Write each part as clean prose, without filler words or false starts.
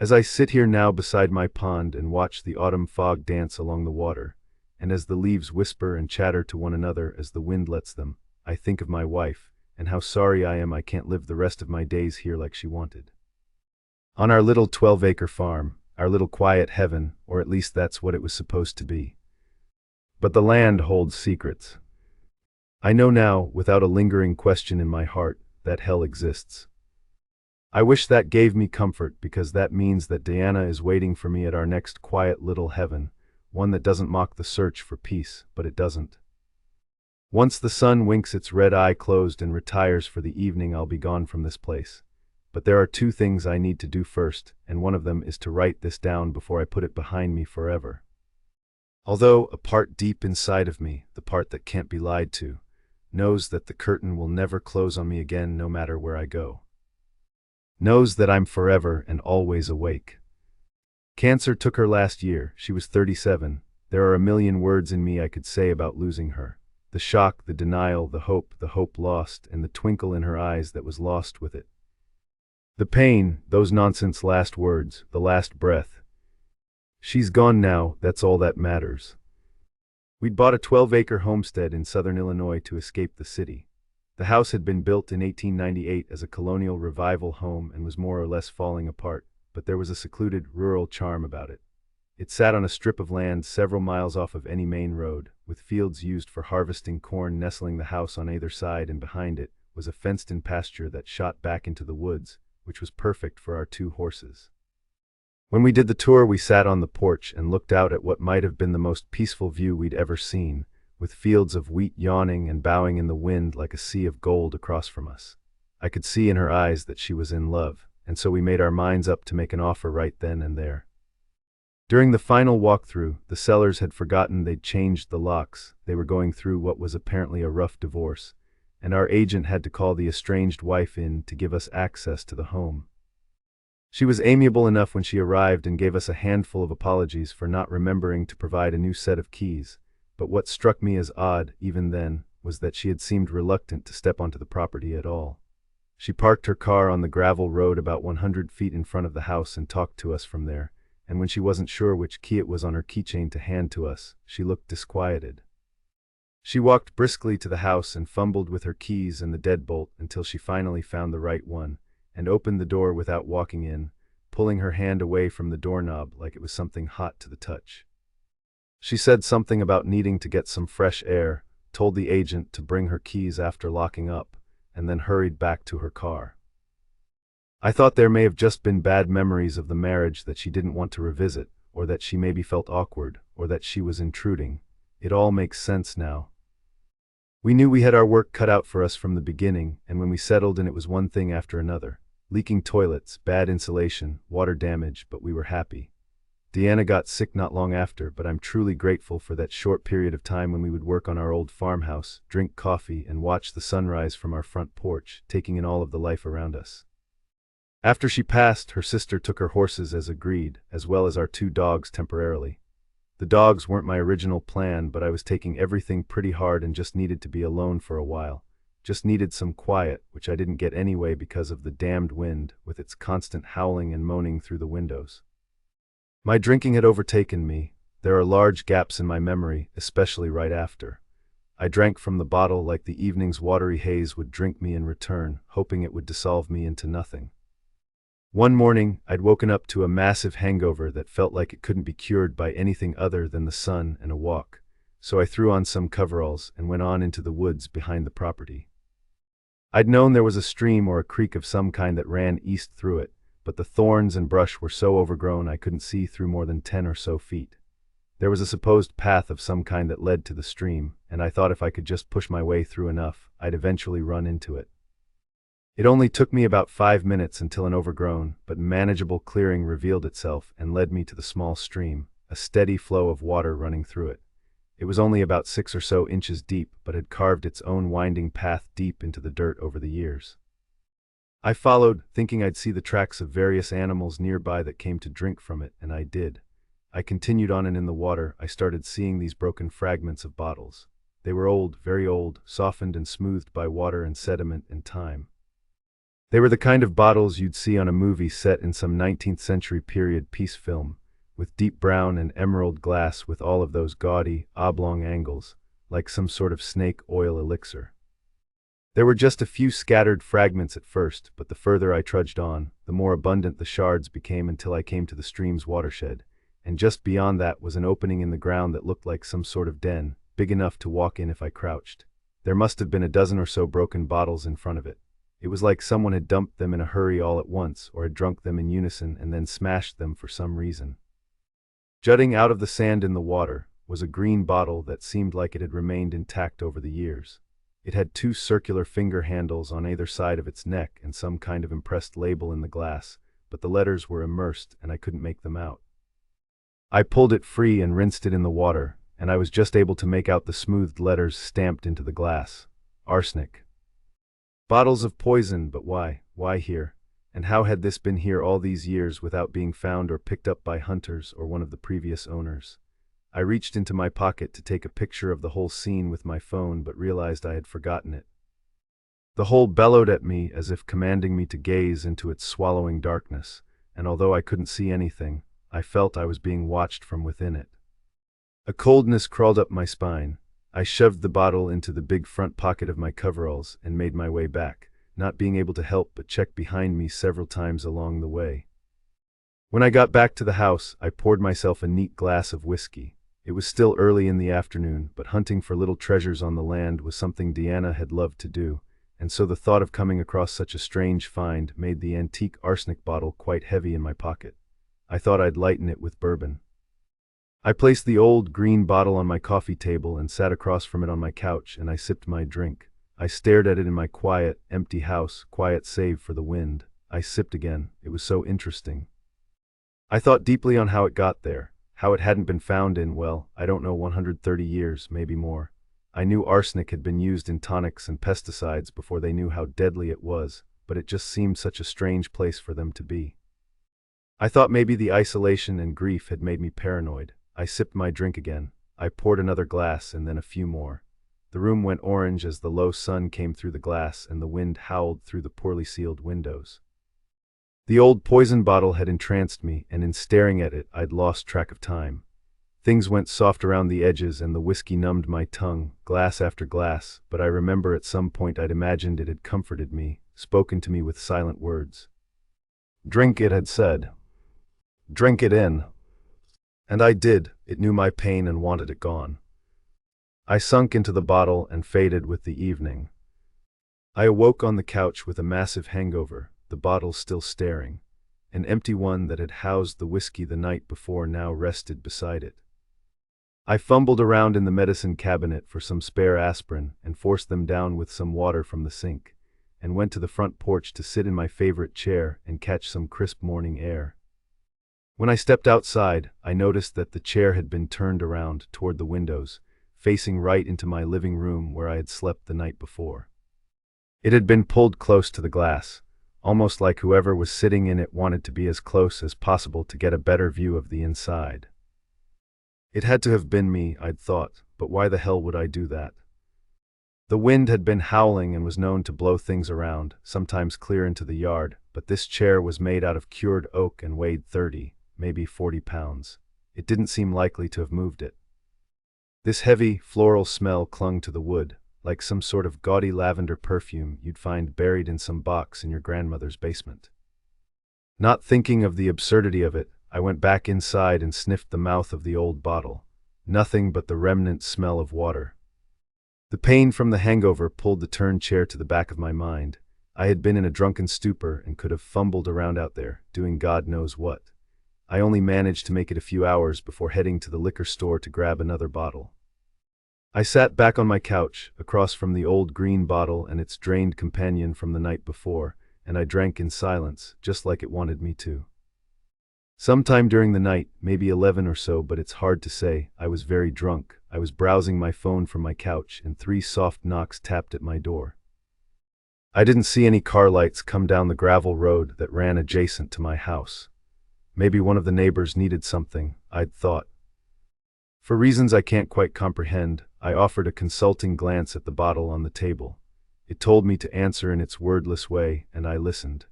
As I sit here now beside my pond and watch the autumn fog dance along the water, and as the leaves whisper and chatter to one another as the wind lets them, I think of my wife, and how sorry I am I can't live the rest of my days here like she wanted. On our little 12-acre farm, our little quiet heaven, or at least that's what it was supposed to be. But the land holds secrets. I know now, without a lingering question in my heart, that hell exists. I wish that gave me comfort, because that means that Diana is waiting for me at our next quiet little heaven, one that doesn't mock the search for peace, but it doesn't. Once the sun winks its red eye closed and retires for the evening, I'll be gone from this place. But there are two things I need to do first, and one of them is to write this down before I put it behind me forever. Although a part deep inside of me, the part that can't be lied to, knows that the curtain will never close on me again no matter where I go. Knows that I'm forever and always awake. Cancer took her last year. She was 37. There are a million words in me I could say about losing her. The shock, the denial, the hope lost, and the twinkle in her eyes that was lost with it. The pain, those nonsense last words, the last breath. She's gone now, that's all that matters. We'd bought a 12-acre homestead in southern Illinois to escape the city. The house had been built in 1898 as a colonial revival home and was more or less falling apart, but there was a secluded, rural charm about it. It sat on a strip of land several miles off of any main road, with fields used for harvesting corn nestling the house on either side, and behind it was a fenced-in pasture that shot back into the woods, which was perfect for our 2 horses. When we did the tour, we sat on the porch and looked out at what might have been the most peaceful view we'd ever seen, with fields of wheat yawning and bowing in the wind like a sea of gold across from us. I could see in her eyes that she was in love, and so we made our minds up to make an offer right then and there. During the final walkthrough, the sellers had forgotten they'd changed the locks. They were going through what was apparently a rough divorce, and our agent had to call the estranged wife in to give us access to the home. She was amiable enough when she arrived and gave us a handful of apologies for not remembering to provide a new set of keys, but what struck me as odd, even then, was that she had seemed reluctant to step onto the property at all. She parked her car on the gravel road about 100 feet in front of the house and talked to us from there, and when she wasn't sure which key it was on her keychain to hand to us, she looked disquieted. She walked briskly to the house and fumbled with her keys and the deadbolt until she finally found the right one, and opened the door without walking in, pulling her hand away from the doorknob like it was something hot to the touch. She said something about needing to get some fresh air, told the agent to bring her keys after locking up, and then hurried back to her car. I thought there may have just been bad memories of the marriage that she didn't want to revisit, or that she maybe felt awkward, or that she was intruding. It all makes sense now. We knew we had our work cut out for us from the beginning, and when we settled in, it was one thing after another. Leaking toilets, bad insulation, water damage, but we were happy. Deanna got sick not long after, but I'm truly grateful for that short period of time when we would work on our old farmhouse, drink coffee, and watch the sunrise from our front porch, taking in all of the life around us. After she passed, her sister took her horses as agreed, as well as our 2 dogs temporarily. The dogs weren't my original plan, but I was taking everything pretty hard and just needed to be alone for a while. Just needed some quiet, which I didn't get anyway because of the damned wind, with its constant howling and moaning through the windows. My drinking had overtaken me. There are large gaps in my memory, especially right after. I drank from the bottle like the evening's watery haze would drink me in return, hoping it would dissolve me into nothing. One morning, I'd woken up to a massive hangover that felt like it couldn't be cured by anything other than the sun and a walk, so I threw on some coveralls and went on into the woods behind the property. I'd known there was a stream or a creek of some kind that ran east through it, but the thorns and brush were so overgrown I couldn't see through more than 10 or so feet. There was a supposed path of some kind that led to the stream, and I thought if I could just push my way through enough, I'd eventually run into it. It only took me about 5 minutes until an overgrown, but manageable clearing revealed itself and led me to the small stream, a steady flow of water running through it. It was only about 6 or so inches deep, but had carved its own winding path deep into the dirt over the years. I followed, thinking I'd see the tracks of various animals nearby that came to drink from it, and I did. I continued on, and in the water, I started seeing these broken fragments of bottles. They were old, very old, softened and smoothed by water and sediment and time. They were the kind of bottles you'd see on a movie set in some 19th century period piece film, with deep brown and emerald glass with all of those gaudy, oblong angles, like some sort of snake oil elixir. There were just a few scattered fragments at first, but the further I trudged on, the more abundant the shards became until I came to the stream's watershed, and just beyond that was an opening in the ground that looked like some sort of den, big enough to walk in if I crouched. There must have been a dozen or so broken bottles in front of it. It was like someone had dumped them in a hurry all at once, or had drunk them in unison and then smashed them for some reason. Jutting out of the sand in the water was a green bottle that seemed like it had remained intact over the years. It had two circular finger handles on either side of its neck and some kind of impressed label in the glass, but the letters were immersed and I couldn't make them out. I pulled it free and rinsed it in the water, and I was just able to make out the smoothed letters stamped into the glass. Arsenic. Bottles of poison, but why? Why here? And how had this been here all these years without being found or picked up by hunters or one of the previous owners? I reached into my pocket to take a picture of the whole scene with my phone, but realized I had forgotten it. The hole bellowed at me as if commanding me to gaze into its swallowing darkness, and although I couldn't see anything, I felt I was being watched from within it. A coldness crawled up my spine. I shoved the bottle into the big front pocket of my coveralls and made my way back, not being able to help but check behind me several times along the way. When I got back to the house, I poured myself a neat glass of whiskey. It was still early in the afternoon, but hunting for little treasures on the land was something Deanna had loved to do, and so the thought of coming across such a strange find made the antique arsenic bottle quite heavy in my pocket. I thought I'd lighten it with bourbon. I placed the old green bottle on my coffee table and sat across from it on my couch, and I sipped my drink. I stared at it in my quiet, empty house, quiet save for the wind. I sipped again. It was so interesting. I thought deeply on how it got there, how it hadn't been found in, well, I don't know, 130 years, maybe more. I knew arsenic had been used in tonics and pesticides before they knew how deadly it was, but it just seemed such a strange place for them to be. I thought maybe the isolation and grief had made me paranoid. I sipped my drink again. I poured another glass and then a few more. The room went orange as the low sun came through the glass and the wind howled through the poorly sealed windows. The old poison bottle had entranced me, and in staring at it, I'd lost track of time. Things went soft around the edges and the whiskey numbed my tongue, glass after glass, but I remember at some point I'd imagined it had comforted me, spoken to me with silent words. "Drink," it had said. "Drink it in." And I did. It knew my pain and wanted it gone. I sunk into the bottle and faded with the evening. I awoke on the couch with a massive hangover, the bottle still staring. An empty one that had housed the whiskey the night before now rested beside it. I fumbled around in the medicine cabinet for some spare aspirin and forced them down with some water from the sink, and went to the front porch to sit in my favorite chair and catch some crisp morning air. When I stepped outside, I noticed that the chair had been turned around toward the windows, facing right into my living room where I had slept the night before. It had been pulled close to the glass, almost like whoever was sitting in it wanted to be as close as possible to get a better view of the inside. It had to have been me, I'd thought, but why the hell would I do that? The wind had been howling and was known to blow things around, sometimes clear into the yard, but this chair was made out of cured oak and weighed 30, maybe 40 pounds. It didn't seem likely to have moved it. This heavy, floral smell clung to the wood, like some sort of gaudy lavender perfume you'd find buried in some box in your grandmother's basement. Not thinking of the absurdity of it, I went back inside and sniffed the mouth of the old bottle. Nothing but the remnant smell of water. The pain from the hangover pulled the turned chair to the back of my mind. I had been in a drunken stupor and could have fumbled around out there, doing God knows what. I only managed to make it a few hours before heading to the liquor store to grab another bottle. I sat back on my couch, across from the old green bottle and its drained companion from the night before, and I drank in silence, just like it wanted me to. Sometime during the night, maybe 11 or so, but it's hard to say, I was very drunk. I was browsing my phone from my couch, and 3 soft knocks tapped at my door. I didn't see any car lights come down the gravel road that ran adjacent to my house. Maybe one of the neighbors needed something, I'd thought. For reasons I can't quite comprehend, I offered a consulting glance at the bottle on the table. It told me to answer in its wordless way, and I listened.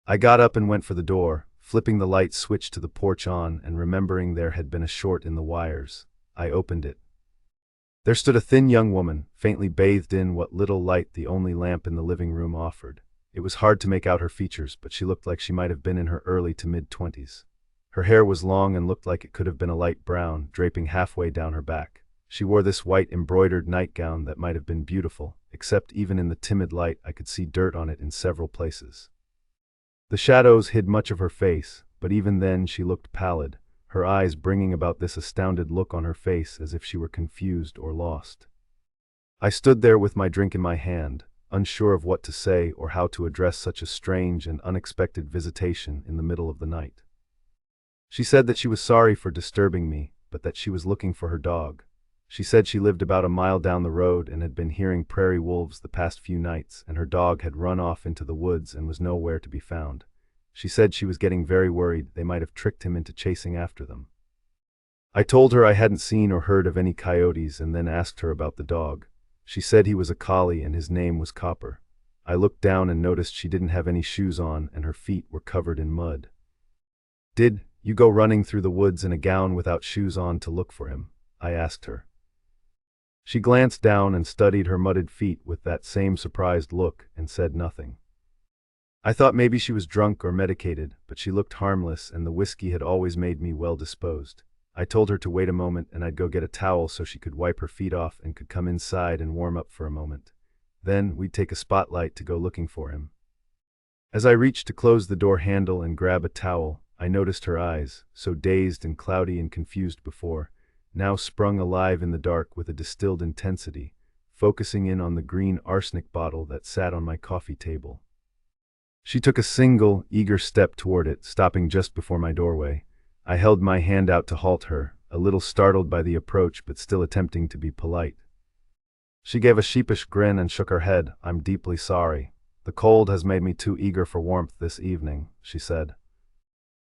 I got up and went for the door, flipping the light switch to the porch on and remembering there had been a short in the wires. I opened it. There stood a thin young woman, faintly bathed in what little light the only lamp in the living room offered. It was hard to make out her features, but she looked like she might have been in her early to mid-20s. Her hair was long and looked like it could have been a light brown, draping halfway down her back. She wore this white embroidered nightgown that might have been beautiful, except even in the timid light I could see dirt on it in several places. The shadows hid much of her face, but even then she looked pallid, her eyes bringing about this astounded look on her face as if she were confused or lost. I stood there with my drink in my hand, unsure of what to say or how to address such a strange and unexpected visitation in the middle of the night. She said that she was sorry for disturbing me, but that she was looking for her dog. She said she lived about a mile down the road and had been hearing prairie wolves the past few nights, and her dog had run off into the woods and was nowhere to be found. She said she was getting very worried they might have tricked him into chasing after them. I told her I hadn't seen or heard of any coyotes and then asked her about the dog. She said he was a collie and his name was Copper. I looked down and noticed she didn't have any shoes on and her feet were covered in mud. "Did you go running through the woods in a gown without shoes on to look for him?" I asked her. She glanced down and studied her mudded feet with that same surprised look and said nothing. I thought maybe she was drunk or medicated, but she looked harmless and the whiskey had always made me well disposed. I told her to wait a moment and I'd go get a towel so she could wipe her feet off and could come inside and warm up for a moment. Then we'd take a spotlight to go looking for him. As I reached to close the door handle and grab a towel, I noticed her eyes, so dazed and cloudy and confused before, now sprung alive in the dark with a distilled intensity, focusing in on the green arsenic bottle that sat on my coffee table. She took a single, eager step toward it, stopping just before my doorway. I held my hand out to halt her, a little startled by the approach but still attempting to be polite. She gave a sheepish grin and shook her head. "I'm deeply sorry. The cold has made me too eager for warmth this evening," she said.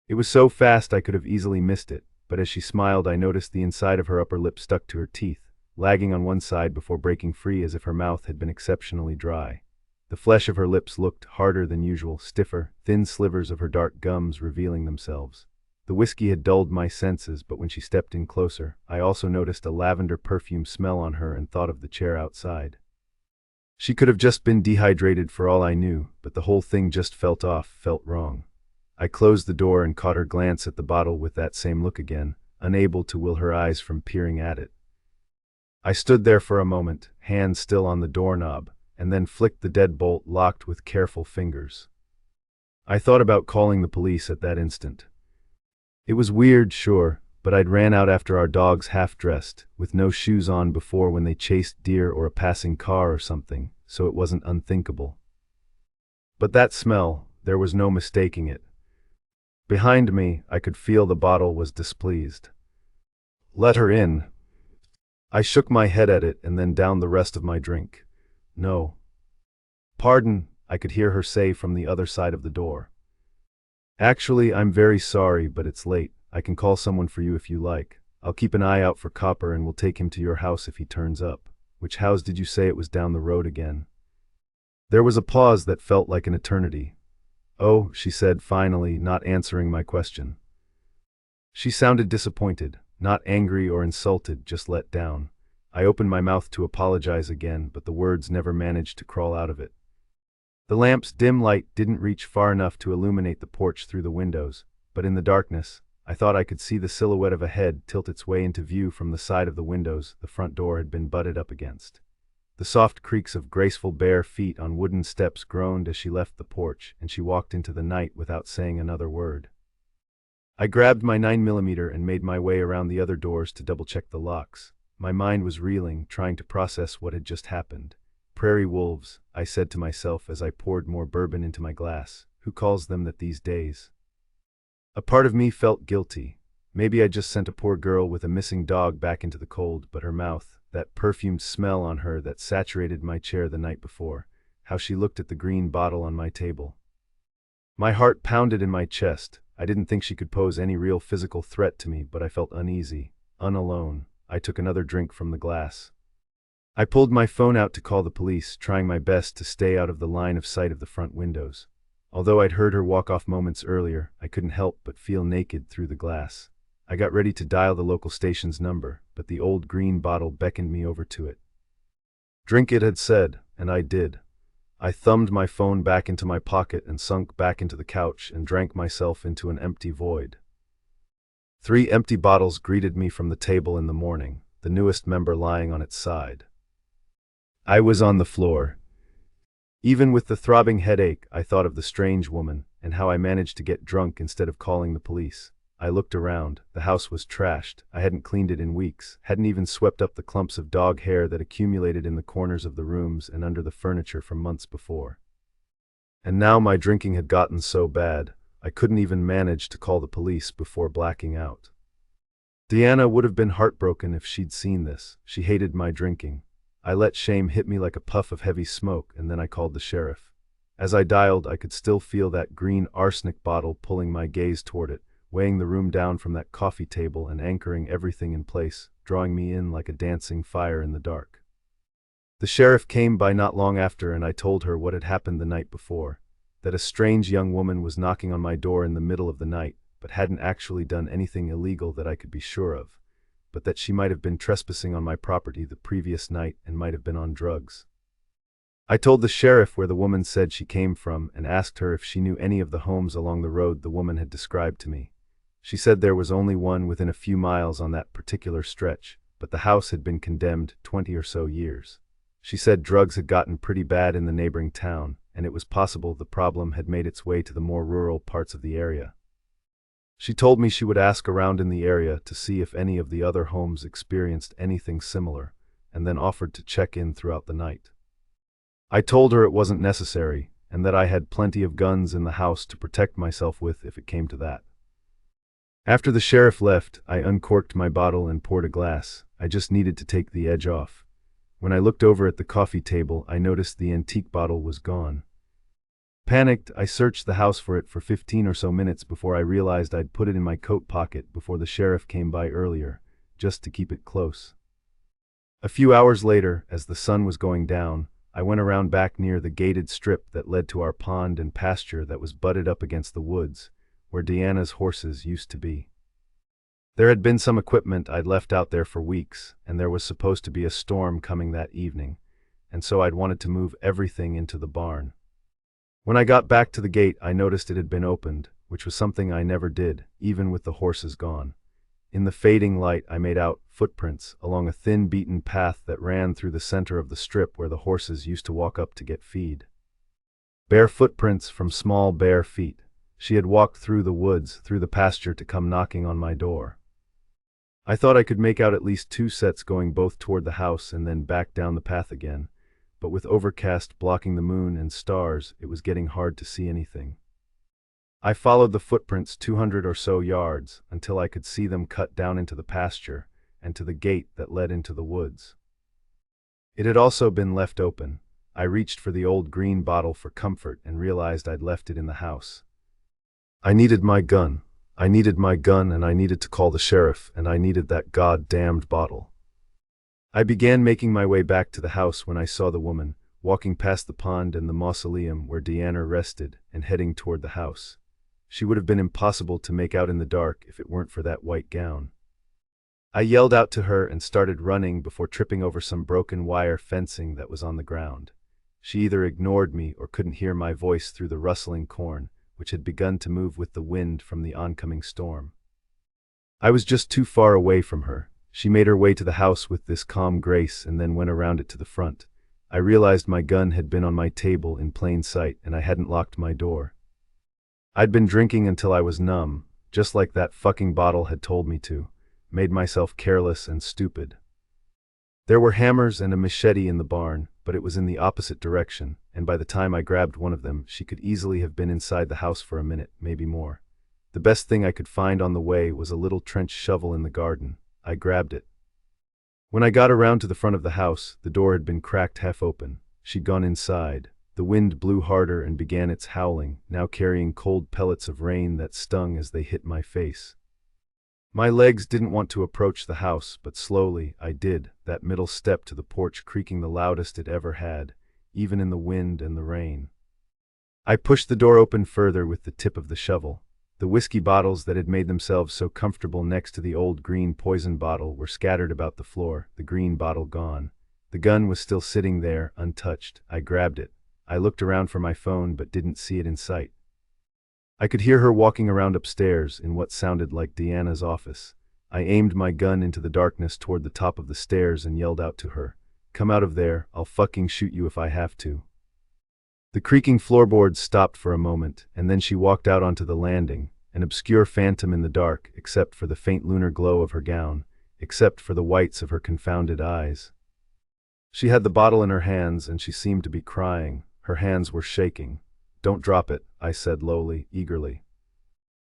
It was so fast I could have easily missed it, but as she smiled I noticed the inside of her upper lip stuck to her teeth, lagging on one side before breaking free as if her mouth had been exceptionally dry. The flesh of her lips looked harder than usual, stiffer, thin slivers of her dark gums revealing themselves. The whiskey had dulled my senses, but when she stepped in closer, I also noticed a lavender perfume smell on her and thought of the chair outside. She could have just been dehydrated for all I knew, but the whole thing just felt wrong. I closed the door and caught her glance at the bottle with that same look again, unable to will her eyes from peering at it. I stood there for a moment, hands still on the doorknob, and then flicked the deadbolt locked with careful fingers. I thought about calling the police at that instant. It was weird, sure, but I'd ran out after our dogs half-dressed, with no shoes on before when they chased deer or a passing car or something, so it wasn't unthinkable. But that smell, there was no mistaking it. Behind me, I could feel the bottle was displeased. "Let her in." I shook my head at it and then downed the rest of my drink. "No." "Pardon," I could hear her say from the other side of the door. "Actually, I'm very sorry, but it's late. I can call someone for you if you like. I'll keep an eye out for Copper and we'll take him to your house if he turns up." "Which house did you say it was down the road again?" There was a pause that felt like an eternity. "Oh," she said finally, not answering my question. She sounded disappointed, not angry or insulted, just let down. I opened my mouth to apologize again, but the words never managed to crawl out of it. The lamp's dim light didn't reach far enough to illuminate the porch through the windows, but in the darkness, I thought I could see the silhouette of a head tilt its way into view from the side of the windows the front door had been butted up against. The soft creaks of graceful bare feet on wooden steps groaned as she left the porch, and she walked into the night without saying another word. I grabbed my 9mm and made my way around the other doors to double-check the locks. My mind was reeling, trying to process what had just happened. "Prairie wolves," I said to myself as I poured more bourbon into my glass. Who calls them that these days? A part of me felt guilty. Maybe I just sent a poor girl with a missing dog back into the cold, but her mouth, that perfumed smell on her that saturated my chair the night before, how she looked at the green bottle on my table. My heart pounded in my chest. I didn't think she could pose any real physical threat to me, but I felt uneasy, unalone. I took another drink from the glass. I pulled my phone out to call the police, trying my best to stay out of the line of sight of the front windows. Although I'd heard her walk off moments earlier, I couldn't help but feel naked through the glass. I got ready to dial the local station's number, but the old green bottle beckoned me over to it. "Drink," it had said, and I did. I thumbed my phone back into my pocket and sunk back into the couch and drank myself into an empty void. 3 empty bottles greeted me from the table in the morning, the newest member lying on its side. I was on the floor. Even with the throbbing headache, I thought of the strange woman and how I managed to get drunk instead of calling the police. I looked around. The house was trashed. I hadn't cleaned it in weeks, hadn't even swept up the clumps of dog hair that accumulated in the corners of the rooms and under the furniture from months before. And now my drinking had gotten so bad, I couldn't even manage to call the police before blacking out. Deanna would have been heartbroken if she'd seen this. She hated my drinking. I let shame hit me like a puff of heavy smoke, and then I called the sheriff. As I dialed, I could still feel that green arsenic bottle pulling my gaze toward it, weighing the room down from that coffee table and anchoring everything in place, drawing me in like a dancing fire in the dark. The sheriff came by not long after, and I told her what had happened the night before, that a strange young woman was knocking on my door in the middle of the night, but hadn't actually done anything illegal that I could be sure of, but that she might have been trespassing on my property the previous night and might have been on drugs. I told the sheriff where the woman said she came from and asked her if she knew any of the homes along the road the woman had described to me. She said there was only one within a few miles on that particular stretch, but the house had been condemned 20 or so years. She said drugs had gotten pretty bad in the neighboring town, and it was possible the problem had made its way to the more rural parts of the area. She told me she would ask around in the area to see if any of the other homes experienced anything similar, and then offered to check in throughout the night. I told her it wasn't necessary, and that I had plenty of guns in the house to protect myself with if it came to that. After the sheriff left, I uncorked my bottle and poured a glass. I just needed to take the edge off. When I looked over at the coffee table, I noticed the antique bottle was gone. Panicked, I searched the house for it for 15 or so minutes before I realized I'd put it in my coat pocket before the sheriff came by earlier, just to keep it close. A few hours later, as the sun was going down, I went around back near the gated strip that led to our pond and pasture that was butted up against the woods, where Deanna's horses used to be. There had been some equipment I'd left out there for weeks, and there was supposed to be a storm coming that evening, and so I'd wanted to move everything into the barn. When I got back to the gate, I noticed it had been opened, which was something I never did, even with the horses gone. In the fading light, I made out footprints along a thin beaten path that ran through the center of the strip where the horses used to walk up to get feed. Bare footprints from small bare feet. She had walked through the woods, through the pasture to come knocking on my door. I thought I could make out at least 2 sets going both toward the house and then back down the path again, but with overcast blocking the moon and stars, it was getting hard to see anything. I followed the footprints 200 or so yards until I could see them cut down into the pasture and to the gate that led into the woods. It had also been left open. I reached for the old green bottle for comfort and realized I'd left it in the house. I needed my gun. I needed my gun, and I needed to call the sheriff, and I needed that goddamned bottle. I began making my way back to the house when I saw the woman, walking past the pond and the mausoleum where Deanna rested and heading toward the house. She would have been impossible to make out in the dark if it weren't for that white gown. I yelled out to her and started running before tripping over some broken wire fencing that was on the ground. She either ignored me or couldn't hear my voice through the rustling corn, which had begun to move with the wind from the oncoming storm. I was just too far away from her. She made her way to the house with this calm grace and then went around it to the front. I realized my gun had been on my table in plain sight and I hadn't locked my door. I'd been drinking until I was numb, just like that fucking bottle had told me to, made myself careless and stupid. There were hammers and a machete in the barn, but it was in the opposite direction, and by the time I grabbed one of them, she could easily have been inside the house for a minute, maybe more. The best thing I could find on the way was a little trench shovel in the garden. I grabbed it. When I got around to the front of the house, the door had been cracked half open. She'd gone inside. The wind blew harder and began its howling, now carrying cold pellets of rain that stung as they hit my face. My legs didn't want to approach the house, but slowly, I did, that middle step to the porch creaking the loudest it ever had, even in the wind and the rain. I pushed the door open further with the tip of the shovel. The whiskey bottles that had made themselves so comfortable next to the old green poison bottle were scattered about the floor, the green bottle gone. The gun was still sitting there, untouched. I grabbed it. I looked around for my phone but didn't see it in sight. I could hear her walking around upstairs in what sounded like Deanna's office. I aimed my gun into the darkness toward the top of the stairs and yelled out to her, "Come out of there, I'll fucking shoot you if I have to." The creaking floorboards stopped for a moment, and then she walked out onto the landing, an obscure phantom in the dark, except for the faint lunar glow of her gown, except for the whites of her confounded eyes. She had the bottle in her hands, and she seemed to be crying. Her hands were shaking. "Don't drop it," I said lowly, eagerly.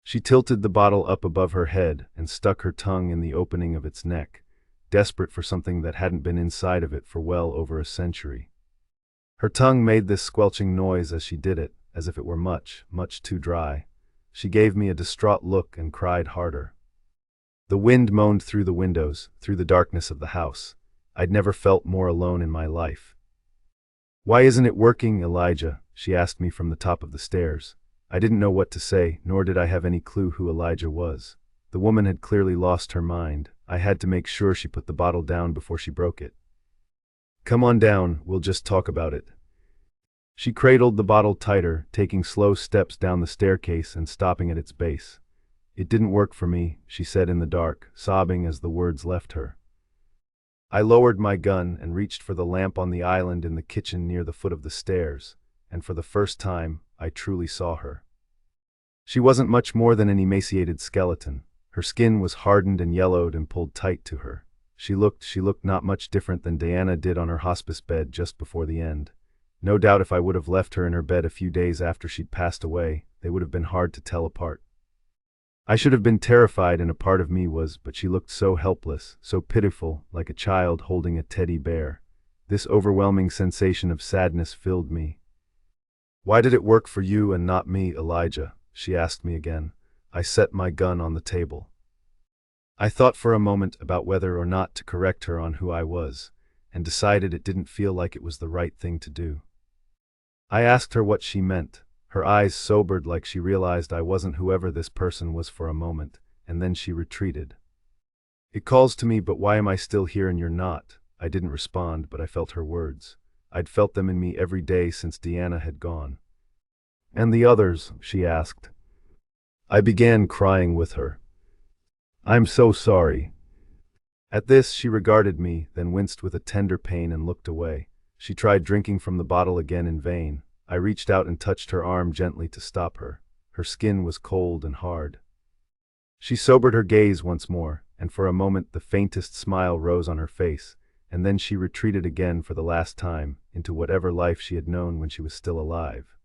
She tilted the bottle up above her head and stuck her tongue in the opening of its neck, desperate for something that hadn't been inside of it for well over a century. Her tongue made this squelching noise as she did it, as if it were much, much too dry. She gave me a distraught look and cried harder. The wind moaned through the windows, through the darkness of the house. I'd never felt more alone in my life. "Why isn't it working, Elijah?" she asked me from the top of the stairs. I didn't know what to say, nor did I have any clue who Elijah was. The woman had clearly lost her mind. I had to make sure she put the bottle down before she broke it. "Come on down, we'll just talk about it." She cradled the bottle tighter, taking slow steps down the staircase and stopping at its base. "It didn't work for me," she said in the dark, sobbing as the words left her. I lowered my gun and reached for the lamp on the island in the kitchen near the foot of the stairs, and for the first time, I truly saw her. She wasn't much more than an emaciated skeleton. Her skin was hardened and yellowed and pulled tight to her. She looked not much different than Diana did on her hospice bed just before the end. No doubt if I would have left her in her bed a few days after she'd passed away, they would have been hard to tell apart. I should have been terrified, and a part of me was, but she looked so helpless, so pitiful, like a child holding a teddy bear. This overwhelming sensation of sadness filled me. "Why did it work for you and not me, Elijah?" she asked me again. I set my gun on the table. I thought for a moment about whether or not to correct her on who I was, and decided it didn't feel like it was the right thing to do. I asked her what she meant. Her eyes sobered like she realized I wasn't whoever this person was for a moment, and then she retreated. "It calls to me, but why am I still here and you're not?" I didn't respond, but I felt her words. I'd felt them in me every day since Deanna had gone. "And the others?" she asked. I began crying with her. "I'm so sorry." At this, she regarded me, then winced with a tender pain and looked away. She tried drinking from the bottle again in vain. I reached out and touched her arm gently to stop her. Her skin was cold and hard. She sobered her gaze once more, and for a moment the faintest smile rose on her face, and then she retreated again for the last time into whatever life she had known when she was still alive.